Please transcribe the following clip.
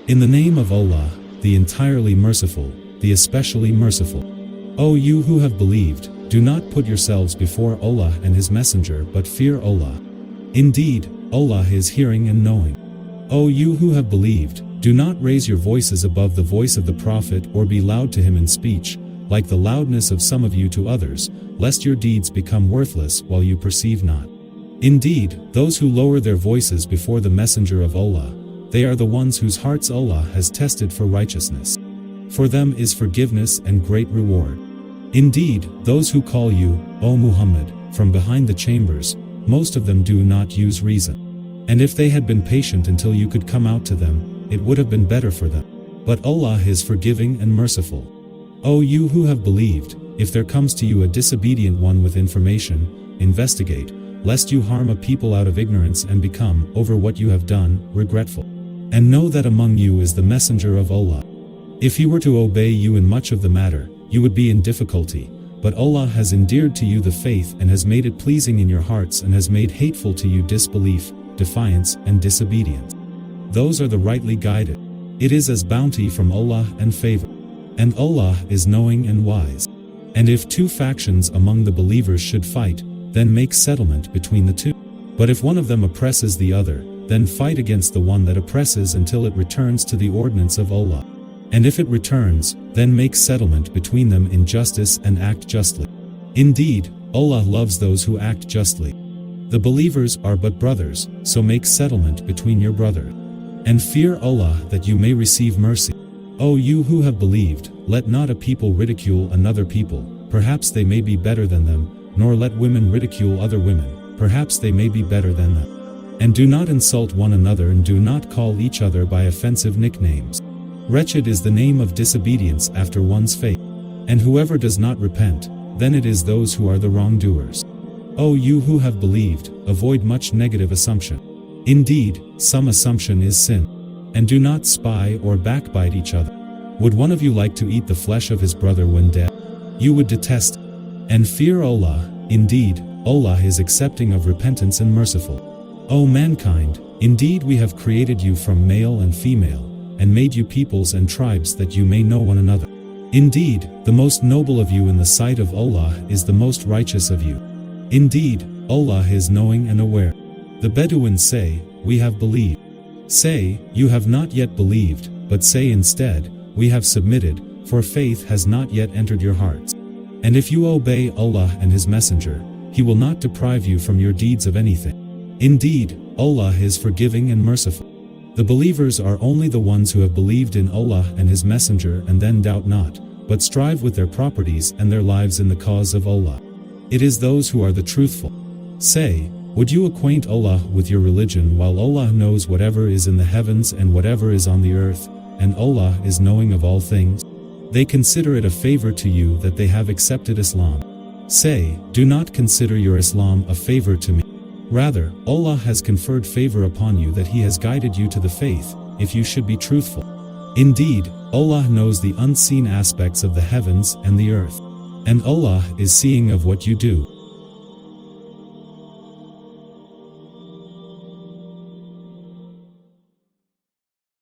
In the name of Allah, the entirely merciful, the especially merciful. O you who have believed, do not put yourselves before Allah and His Messenger but fear Allah. Indeed, Allah is hearing and knowing. O you who have believed, do not raise your voices above the voice of the Prophet or be loud to him in speech, like the loudness of some of you to others, lest your deeds become worthless while you perceive not. Indeed, those who lower their voices before the Messenger of Allah, they are the ones whose hearts Allah has tested for righteousness. For them is forgiveness and great reward. Indeed, those who call you, O Muhammad, from behind the chambers, most of them do not use reason. And if they had been patient until you could come out to them, it would have been better for them. But Allah is forgiving and merciful. O you who have believed, if there comes to you a disobedient one with information, investigate, lest you harm a people out of ignorance and become, over what you have done, regretful. And know that among you is the Messenger of Allah. If he were to obey you in much of the matter, you would be in difficulty, but Allah has endeared to you the faith and has made it pleasing in your hearts and has made hateful to you disbelief, defiance, and disobedience. Those are the rightly guided. It is as bounty from Allah and favor. And Allah is knowing and wise. And if two factions among the believers should fight, then make settlement between the two. But if one of them oppresses the other, then fight against the one that oppresses until it returns to the ordinance of Allah. And if it returns, then make settlement between them in justice and act justly. Indeed, Allah loves those who act justly. The believers are but brothers, so make settlement between your brothers. And fear Allah that you may receive mercy. O you who have believed, let not a people ridicule another people, perhaps they may be better than them, nor let women ridicule other women, perhaps they may be better than them. And do not insult one another and do not call each other by offensive nicknames. Wretched is the name of disobedience after one's faith. And whoever does not repent, then it is those who are the wrongdoers. O you who have believed, avoid much negative assumption. Indeed, some assumption is sin. And do not spy or backbite each other. Would one of you like to eat the flesh of his brother when dead? You would detest it. And fear Allah, indeed, Allah is accepting of repentance and merciful. O mankind, indeed we have created you from male and female, and made you peoples and tribes that you may know one another. Indeed, the most noble of you in the sight of Allah is the most righteous of you. Indeed, Allah is knowing and aware. The Bedouins say, we have believed. Say, you have not yet believed, but say instead, we have submitted, for faith has not yet entered your hearts. And if you obey Allah and His Messenger, He will not deprive you from your deeds of anything. Indeed, Allah is forgiving and merciful. The believers are only the ones who have believed in Allah and His Messenger and then doubt not, but strive with their properties and their lives in the cause of Allah. It is those who are the truthful. Say, would you acquaint Allah with your religion while Allah knows whatever is in the heavens and whatever is on the earth, and Allah is knowing of all things? They consider it a favor to you that they have accepted Islam. Say, do not consider your Islam a favor to me. Rather, Allah has conferred favor upon you that He has guided you to the faith, if you should be truthful. Indeed, Allah knows the unseen aspects of the heavens and the earth. And Allah is seeing of what you do.